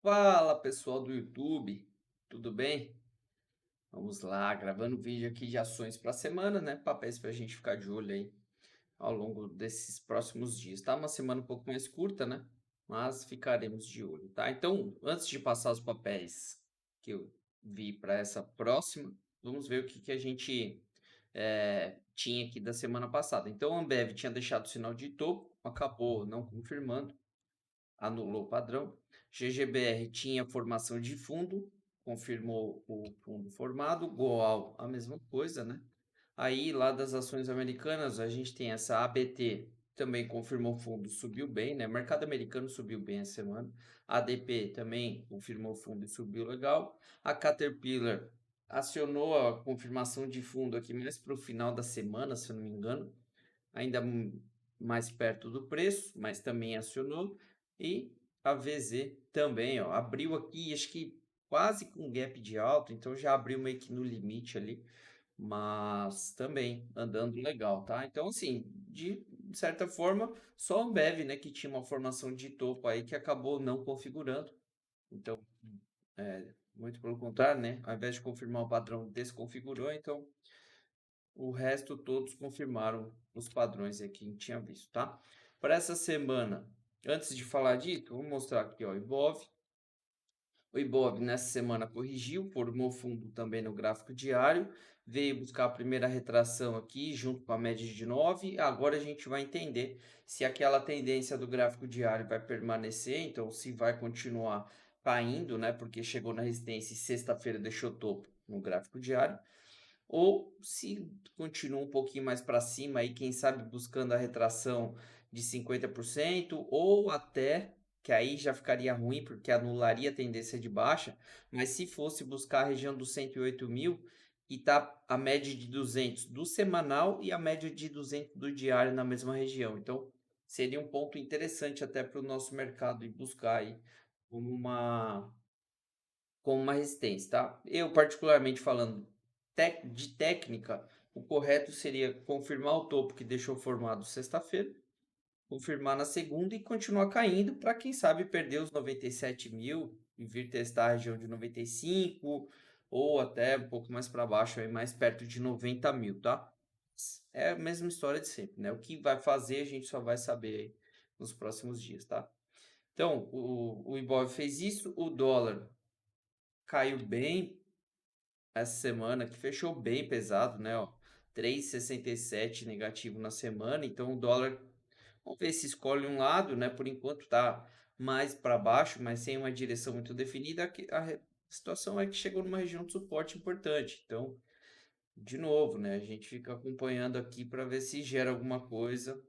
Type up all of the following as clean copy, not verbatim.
Fala pessoal do YouTube, tudo bem? Vamos lá, gravando vídeo aqui de ações para a semana, né? Papéis para a gente ficar de olho aí ao longo desses próximos dias. Tá uma semana um pouco mais curta, né? Mas ficaremos de olho, tá? Então, antes de passar os papéis que eu vi para essa próxima, vamos ver o que a gente tinha aqui da semana passada. Então, a Ambev tinha deixado o sinal de topo, acabou não confirmando, anulou o padrão. GGBR tinha formação de fundo, confirmou o fundo formado. Goal, a mesma coisa, né? Aí, lá das ações americanas, a gente tem essa ABT, também confirmou fundo, subiu bem, né? Mercado americano subiu bem essa semana. ADP também confirmou fundo e subiu legal. A Caterpillar acionou a confirmação de fundo aqui mais para o final da semana, se eu não me engano, ainda mais perto do preço, mas também acionou. E a VZ também, ó, abriu aqui, acho que quase com gap de alta, então já abriu meio que no limite ali, mas também andando legal, tá? Então, assim, de certa forma, só a Ambev, né, que tinha uma formação de topo aí que acabou não configurando. Então, muito pelo contrário, né? Ao invés de confirmar o padrão, desconfigurou, então o resto todos confirmaram os padrões aqui que a gente tinha visto, tá? Para essa semana, antes de falar disso, vou mostrar aqui, ó, Ibov. O Ibov nessa semana corrigiu, formou fundo também no gráfico diário, veio buscar a primeira retração aqui, junto com a média de 9. Agora a gente vai entender se aquela tendência do gráfico diário vai permanecer, então se vai continuar caindo, né? Porque chegou na resistência e sexta-feira deixou topo no gráfico diário, ou se continua um pouquinho mais para cima aí, quem sabe buscando a retração de 50%, ou até, que aí já ficaria ruim porque anularia a tendência de baixa, mas se fosse buscar a região dos 108.000 e tá a média de 200 do semanal e a média de 200 do diário na mesma região. Então, seria um ponto interessante até para o nosso mercado e buscar aí como uma resistência, tá? Eu, particularmente falando de técnica, o correto seria confirmar o topo que deixou formado sexta-feira, confirmar na segunda e continuar caindo para, quem sabe, perder os 97.000 e vir testar a região de 95 ou até um pouco mais para baixo, aí mais perto de 90.000, tá? É a mesma história de sempre, né? O que vai fazer a gente só vai saber aí nos próximos dias, tá? Então, o Ibov fez isso, o dólar caiu bem essa semana, que fechou bem pesado, né? Ó, 3,67 negativo na semana. Então o dólar, vamos ver se escolhe um lado, né? Por enquanto tá mais para baixo, mas sem uma direção muito definida. A situação é que chegou numa região de suporte importante. Então, de novo, né? A gente fica acompanhando aqui para ver se gera alguma coisa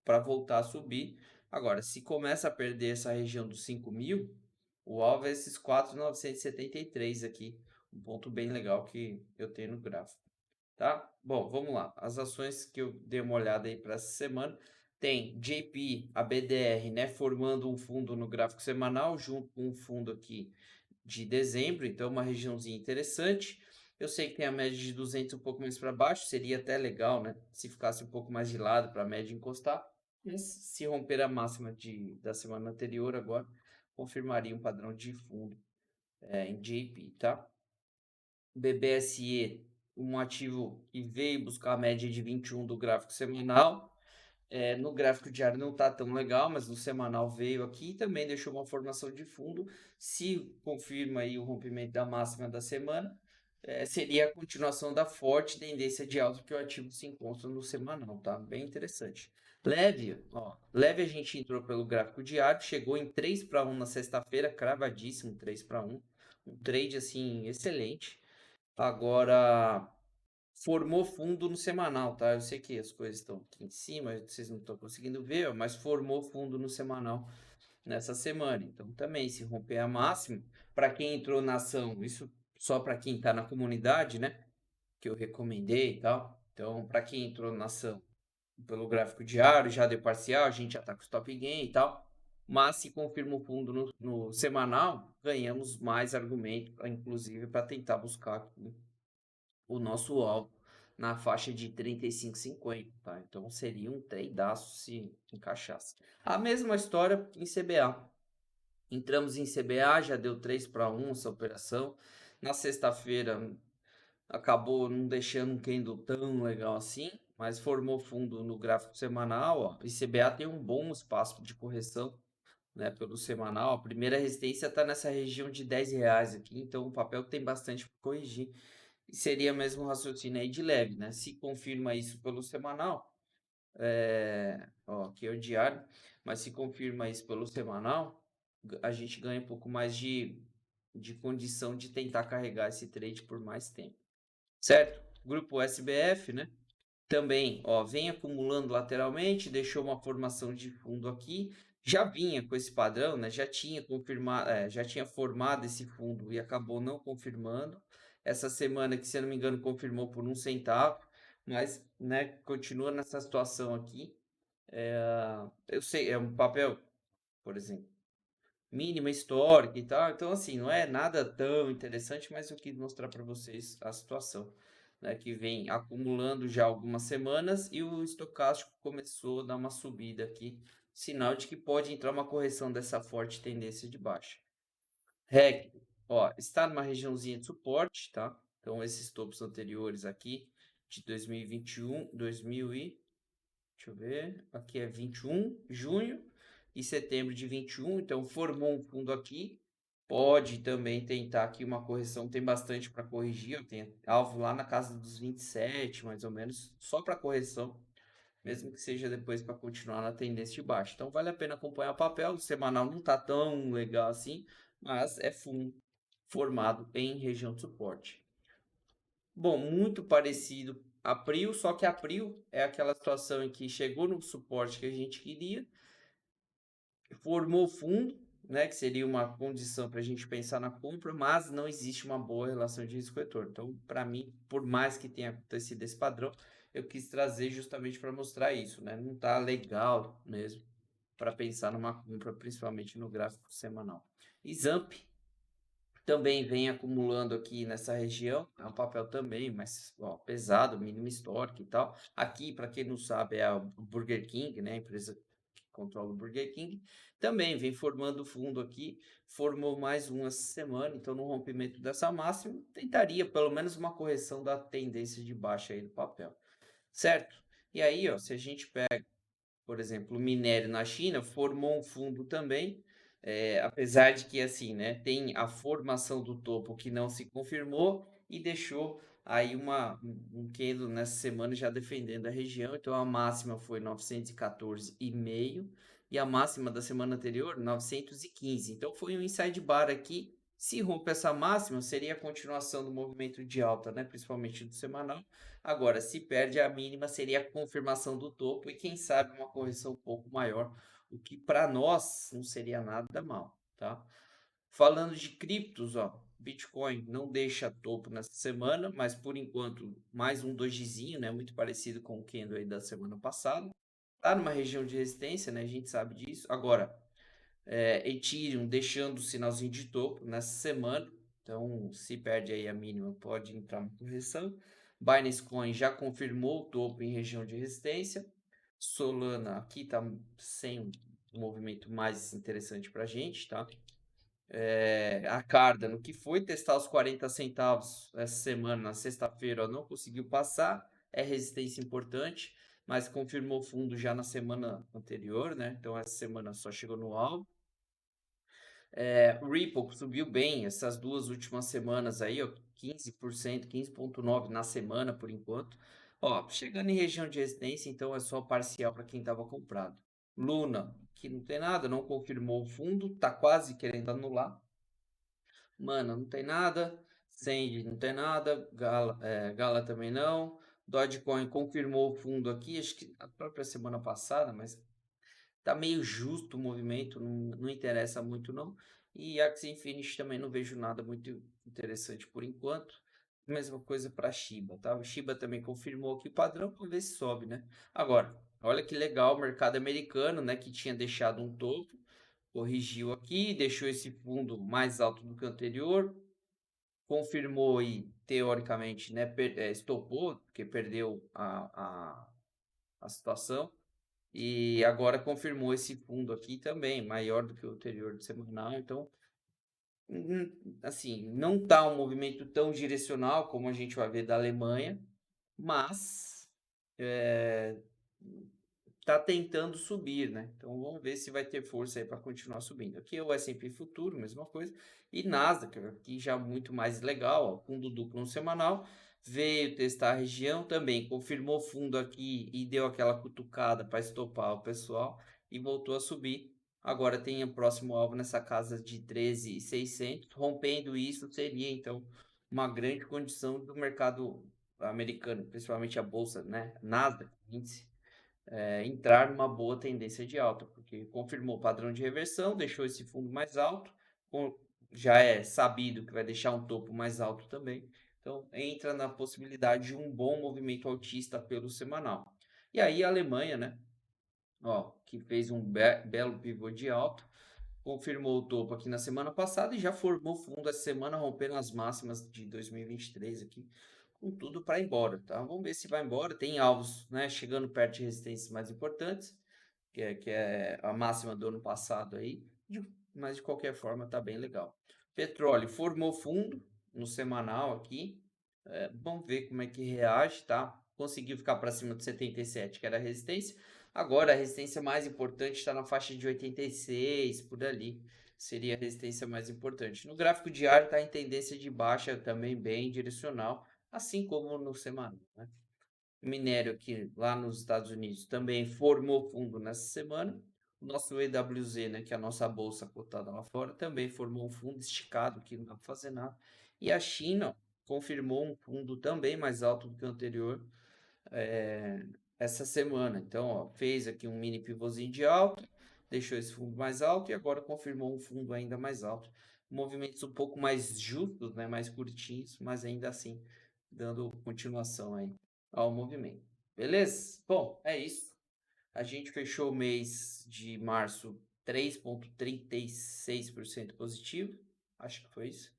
para voltar a subir. Agora, se começa a perder essa região dos 5.000, o alvo é esses 4.973 aqui, um ponto bem legal que eu tenho no gráfico, tá? Bom, vamos lá. As ações que eu dei uma olhada aí para essa semana, tem JP, a BDR, né, formando um fundo no gráfico semanal, junto com um fundo aqui de dezembro, então uma regiãozinha interessante. Eu sei que tem a média de 200 um pouco mais para baixo, seria até legal, né? Se ficasse um pouco mais de lado para a média encostar. Mas se romper a máxima da semana anterior, agora confirmaria um padrão de fundo em JP, tá? BBSE, um ativo que veio buscar a média de 21 do gráfico semanal. No gráfico diário não está tão legal, mas no semanal veio aqui e também deixou uma formação de fundo. Se confirma aí o rompimento da máxima da semana, seria a continuação da forte tendência de alta que o ativo se encontra no semanal, tá? Bem interessante. Leve, ó, leve a gente entrou pelo gráfico diário, chegou em 3 para 1 na sexta-feira, cravadíssimo 3 para 1. Um trade assim excelente. Agora formou fundo no semanal, tá? Eu sei que as coisas estão aqui em cima, vocês não estão conseguindo ver, mas formou fundo no semanal nessa semana. Então, também, se romper a máxima, para quem entrou na ação, isso só para quem está na comunidade, né? Que eu recomendei e tal. Então, para quem entrou na ação pelo gráfico diário, já deu parcial, a gente já está com stop gain e tal. Mas se confirma o fundo no semanal, ganhamos mais argumento, inclusive, para tentar buscar o nosso alvo na faixa de 35,50, tá? Então seria um tradeaço se encaixasse. A mesma história em CBA. Entramos em CBA, já deu 3 para 1 essa operação. Na sexta-feira acabou não deixando um candle tão legal assim, mas formou fundo no gráfico semanal, ó. E CBA tem um bom espaço de correção, né, pelo semanal. A primeira resistência está nessa região de R$ 10 aqui, então o papel tem bastante para corrigir. E seria mesmo um raciocínio aí de leve, né? Se confirma isso pelo semanal, ó, aqui é o diário, mas se confirma isso pelo semanal, a gente ganha um pouco mais de condição de tentar carregar esse trade por mais tempo, certo? Grupo SBF, né? Também, ó, vem acumulando lateralmente, deixou uma formação de fundo aqui, já vinha com esse padrão, né? Já tinha confirmado, já tinha formado esse fundo e acabou não confirmando. Essa semana que, se eu não me engano, confirmou por 1 centavo, mas, né, continua nessa situação aqui. Eu sei, é um papel, por exemplo, mínima histórica e tal. Então, assim, não é nada tão interessante, mas eu quis mostrar para vocês a situação, né, que vem acumulando já algumas semanas e o estocástico começou a dar uma subida aqui, sinal de que pode entrar uma correção dessa forte tendência de baixa. REC, ó, está numa regiãozinha de suporte, tá? Então, esses topos anteriores aqui de 2021, 2000 e deixa eu ver, aqui é 21 junho e setembro de 21, então formou um fundo aqui. Pode também tentar aqui uma correção, tem bastante para corrigir, eu tenho alvo lá na casa dos 27, mais ou menos, só para correção, mesmo que seja depois para continuar na tendência de baixo. Então vale a pena acompanhar o papel, o semanal não tá tão legal assim, mas é fundo formado em região de suporte. Bom, muito parecido a Prio, só que a Prio é aquela situação em que chegou no suporte que a gente queria, formou fundo, né, que seria uma condição para a gente pensar na compra, mas não existe uma boa relação de risco-retorno. Então, para mim, por mais que tenha acontecido esse padrão, eu quis trazer justamente para mostrar isso, né? Não tá legal mesmo para pensar numa compra, principalmente no gráfico semanal. E Zamp também vem acumulando aqui nessa região, é um papel também, mas ó, pesado, mínimo histórico e tal. Aqui, para quem não sabe, é o Burger King, né? A empresa que controla o Burger King. Também vem formando fundo aqui, formou mais um essa semana, então no rompimento dessa máxima, tentaria pelo menos uma correção da tendência de baixa aí do papel, certo? E aí, ó, se a gente pega, por exemplo, o minério na China formou um fundo também, apesar de que assim, né, tem a formação do topo que não se confirmou e deixou aí um candle nessa semana já defendendo a região. Então a máxima foi 914,5 e a máxima da semana anterior 915. Então foi um inside bar aqui. Se romper essa máxima, seria a continuação do movimento de alta, né, principalmente do semanal. Agora, se perde a mínima, seria a confirmação do topo e quem sabe uma correção um pouco maior, o que para nós não seria nada mal, tá? Falando de criptos, ó, Bitcoin não deixa topo nessa semana, mas por enquanto mais um dojizinho, né, muito parecido com o candle aí da semana passada. Tá numa região de resistência, né, a gente sabe disso. Agora, Ethereum deixando o sinalzinho de topo nessa semana. Então, se perde aí a mínima, pode entrar uma correção. Binance Coin já confirmou o topo em região de resistência. Solana aqui está sem um movimento mais interessante para a gente, tá? A Cardano, que foi testar os 40 centavos essa semana, na sexta-feira, não conseguiu passar. É resistência importante, mas confirmou fundo já na semana anterior, né? Então, essa semana só chegou no alvo. O Ripple subiu bem essas 2 últimas semanas aí, ó, 15%, 15,9% na semana por enquanto. Ó, chegando em região de resistência, então é só parcial para quem estava comprado. Luna, que não tem nada, não confirmou o fundo, tá quase querendo anular. Mana, não tem nada. Sandy, não tem nada. Gala também não. Dogecoin confirmou o fundo aqui, acho que a própria semana passada, mas tá meio justo o movimento, não interessa muito não. E Axie Infinity também não vejo nada muito interessante por enquanto. Mesma coisa para Shiba, tá? O Shiba também confirmou aqui o padrão, vamos ver se sobe, né? Agora, olha que legal o mercado americano, né, que tinha deixado um topo, corrigiu aqui, deixou esse fundo mais alto do que o anterior, confirmou e teoricamente, né, estopou, porque perdeu a situação. E agora confirmou esse fundo aqui também, maior do que o anterior do semanal. Então, assim, não tá um movimento tão direcional como a gente vai ver da Alemanha, mas tá tentando subir, né? Então vamos ver se vai ter força aí para continuar subindo. Aqui é o S&P Futuro, mesma coisa, e Nasdaq, aqui já muito mais legal, ó, fundo duplo no semanal, veio testar a região também, confirmou fundo aqui e deu aquela cutucada para estopar o pessoal e voltou a subir. Agora tem o próximo alvo nessa casa de 13.600, rompendo isso seria então uma grande condição do mercado americano, principalmente a bolsa, né? Nasdaq, índice entrar numa boa tendência de alta, porque confirmou o padrão de reversão, deixou esse fundo mais alto, já é sabido que vai deixar um topo mais alto também. Então, entra na possibilidade de um bom movimento altista pelo semanal. E aí a Alemanha, né? Ó, que fez um belo pivô de alta, confirmou o topo aqui na semana passada e já formou fundo essa semana, rompendo as máximas de 2023 aqui, com tudo para ir embora, tá? Vamos ver se vai embora. Tem alvos, né, chegando perto de resistências mais importantes, que é a máxima do ano passado aí, mas de qualquer forma tá bem legal. Petróleo formou fundo no semanal aqui, vamos ver como é que reage, tá? Conseguiu ficar para cima de 77, que era a resistência. Agora a resistência mais importante está na faixa de 86, por ali. Seria a resistência mais importante. No gráfico diário está em tendência de baixa também bem direcional, assim como no semanal, né? O minério aqui lá nos Estados Unidos também formou fundo nessa semana. O nosso EWZ, né, que é a nossa bolsa cotada lá fora, também formou um fundo esticado, que não dá para fazer nada. E a China confirmou um fundo também mais alto do que o anterior essa semana. Então, ó, fez aqui um mini pivôzinho de alta, deixou esse fundo mais alto e agora confirmou um fundo ainda mais alto. Movimentos um pouco mais justos, né, mais curtinhos, mas ainda assim dando continuação aí ao movimento. Beleza? Bom, é isso. A gente fechou o mês de março 3,36% positivo. Acho que foi isso.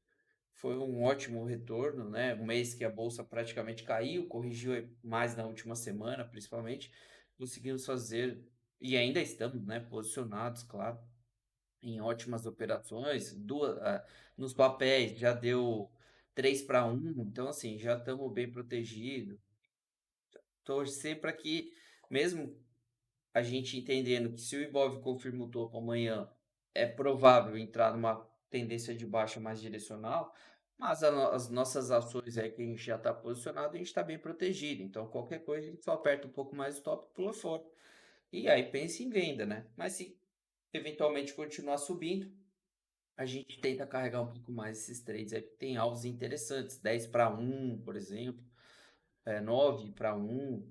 Foi um ótimo retorno, né? Um mês que a bolsa praticamente caiu, corrigiu mais na última semana, principalmente. Conseguimos fazer, e ainda estamos, né, posicionados, claro, em ótimas operações. Nos papéis já deu 3 para 1, então assim, já estamos bem protegidos. Torcer para que, mesmo a gente entendendo que se o Ibov confirma o topo amanhã, é provável entrar numa tendência de baixa mais direcional, mas as nossas ações aí que a gente já está posicionado, a gente está bem protegido. Então, qualquer coisa, a gente só aperta um pouco mais o stop e pula fora. E aí pensa em venda, né? Mas se eventualmente continuar subindo, a gente tenta carregar um pouco mais esses trades aí, porque tem alvos interessantes, 10 para 1, por exemplo, 9 para 1.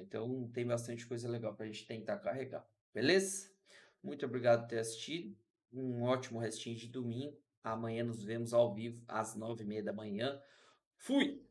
Então tem bastante coisa legal para a gente tentar carregar. Beleza? Muito obrigado por ter assistido. Um ótimo restinho de domingo. Amanhã nos vemos ao vivo às 9h30 da manhã. Fui!